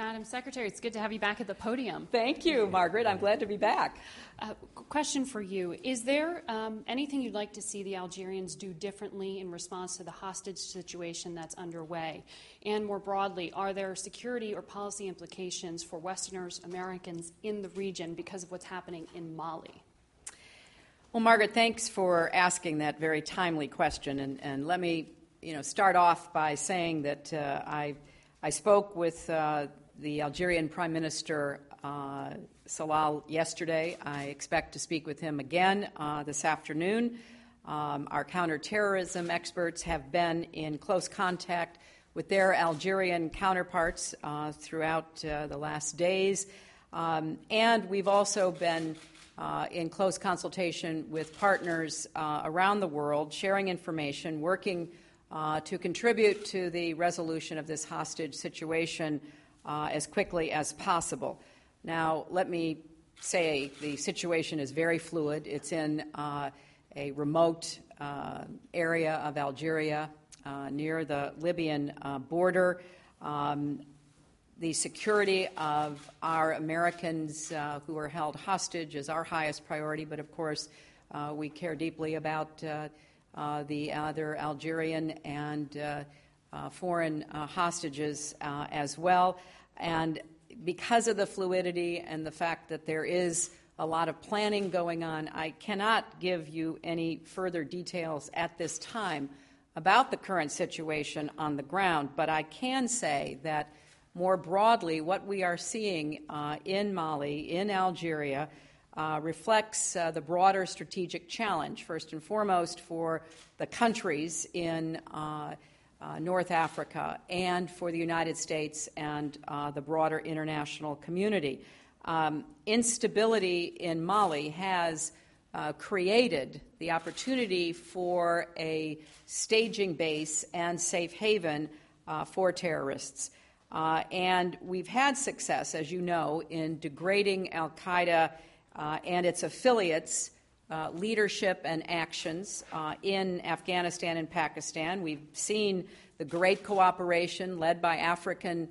Madam Secretary, it's good to have you back at the podium. Thank you, Margaret. I'm glad to be back. Question for you. Is there anything you'd like to see the Algerians do differently in response to the hostage situation that's underway? And more broadly, are there security or policy implications for Westerners, Americans in the region because of what's happening in Mali? Well, Margaret, thanks for asking that very timely question. And let me start off by saying that I spoke with the Algerian Prime Minister Salal yesterday. I expect to speak with him again this afternoon. Our counterterrorism experts have been in close contact with their Algerian counterparts throughout the last days. And we've also been in close consultation with partners around the world, sharing information, working to contribute to the resolution of this hostage situation as quickly as possible. Now, let me say the situation is very fluid. It's in a remote area of Algeria near the Libyan border. The security of our Americans who are held hostage is our highest priority, but of course we care deeply about the other Algerian and foreign hostages as well. And because of the fluidity and the fact that there is a lot of planning going on, I cannot give you any further details at this time about the current situation on the ground, but I can say that more broadly, what we are seeing in Mali, in Algeria, reflects the broader strategic challenge, first and foremost for the countries in North Africa and for the United States and the broader international community. Instability in Mali has created the opportunity for a staging base and safe haven for terrorists. And we've had success, as you know, in degrading al-Qaeda and its affiliates' leadership and actions in Afghanistan and Pakistan. We've seen the great cooperation led by African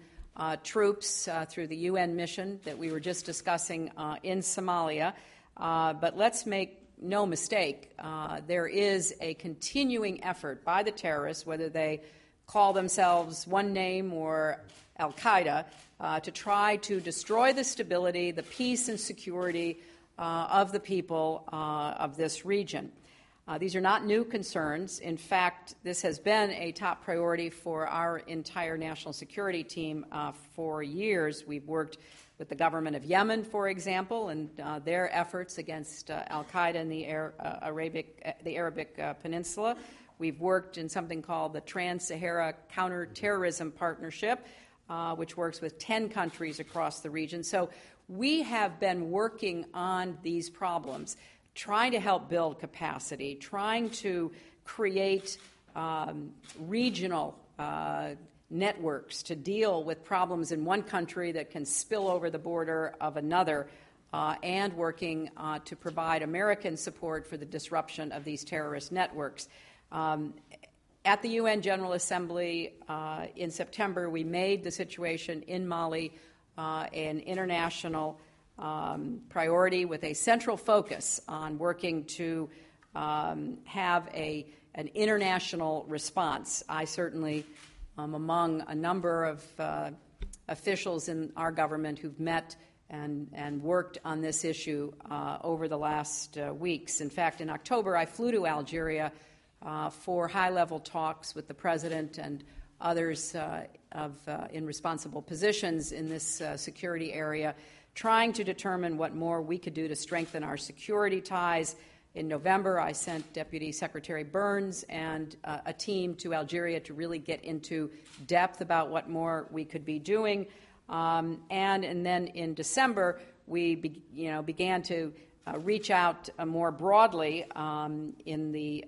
troops through the UN mission that we were just discussing in Somalia. But let's make no mistake, there is a continuing effort by the terrorists, whether they call themselves one name or al-Qaeda, to try to destroy the stability, the peace and security of the people of this region. These are not new concerns. In fact, this has been a top priority for our entire national security team for years. We've worked with the government of Yemen, for example, and their efforts against al-Qaeda in the Arabic Peninsula. We've worked in something called the Trans-Sahara Counterterrorism Partnership, which works with 10 countries across the region. So we have been working on these problems, trying to help build capacity, trying to create regional networks to deal with problems in one country that can spill over the border of another, and working to provide American support for the disruption of these terrorist networks. At the UN General Assembly in September, we made the situation in Mali an international priority with a central focus on working to have an international response. I certainly among a number of officials in our government who've met and worked on this issue over the last weeks. In fact, in October, I flew to Algeria for high-level talks with the president and others in responsible positions in this security area, trying to determine what more we could do to strengthen our security ties. In November, I sent Deputy Secretary Burns and a team to Algeria to really get into depth about what more we could be doing. And then in December, we began to reach out more broadly in the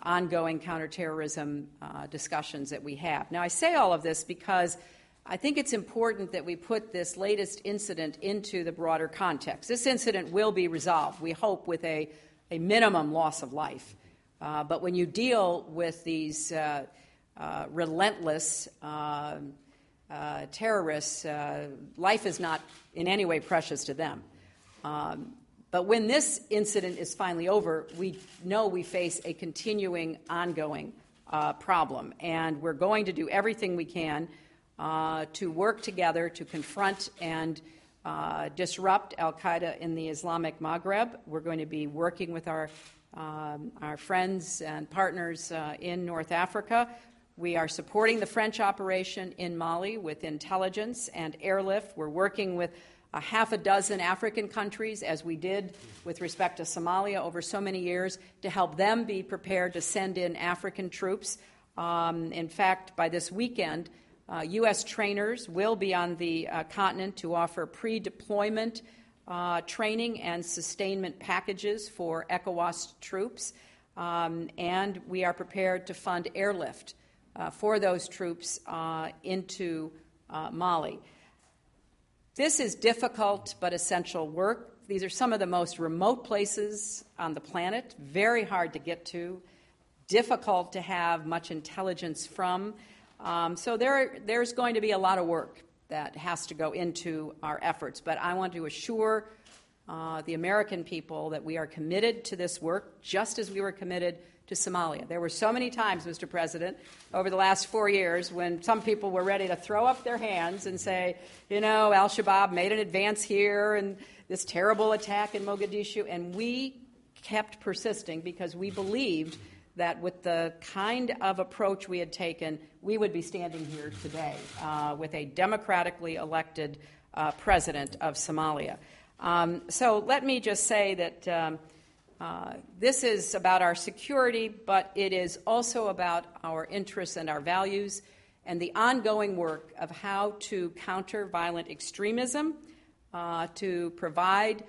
ongoing counterterrorism discussions that we have. Now, I say all of this because I think it's important that we put this latest incident into the broader context. This incident will be resolved, we hope, with a minimum loss of life. But when you deal with these relentless terrorists, life is not in any way precious to them. But when this incident is finally over, we know we face a continuing, ongoing problem. And we're going to do everything we can to work together to confront and disrupt al-Qaeda in the Islamic Maghreb. We're going to be working with our friends and partners in North Africa. We are supporting the French operation in Mali with intelligence and airlift. We're working with a half a dozen African countries, as we did with respect to Somalia over so many years, to help them be prepared to send in African troops. In fact, by this weekend, U.S. trainers will be on the continent to offer pre-deployment training and sustainment packages for ECOWAS troops, and we are prepared to fund airlift for those troops into Mali. This is difficult but essential work. These are some of the most remote places on the planet, very hard to get to, difficult to have much intelligence from. So there's going to be a lot of work that has to go into our efforts. But I want to assure the American people that we are committed to this work, just as we were committed to Somalia. There were so many times, Mr. President, over the last 4 years when some people were ready to throw up their hands and say, al-Shabaab made an advance here and this terrible attack in Mogadishu. And we kept persisting because we believed that with the kind of approach we had taken, we would be standing here today with a democratically elected president of Somalia. So let me just say that this is about our security, but it is also about our interests and our values and the ongoing work of how to counter violent extremism, to provide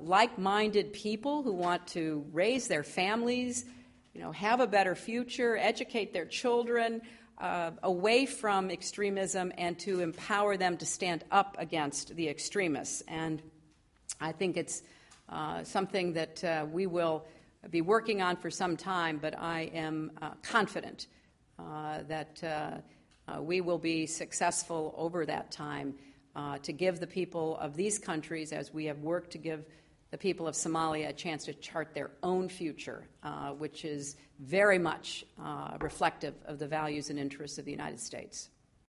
like-minded people who want to raise their families, have a better future, educate their children away from extremism, and to empower them to stand up against the extremists. And I think it's something that we will be working on for some time, but I am confident that we will be successful over that time to give the people of these countries, as we have worked to give the people of Somalia a chance to chart their own future, which is very much reflective of the values and interests of the United States.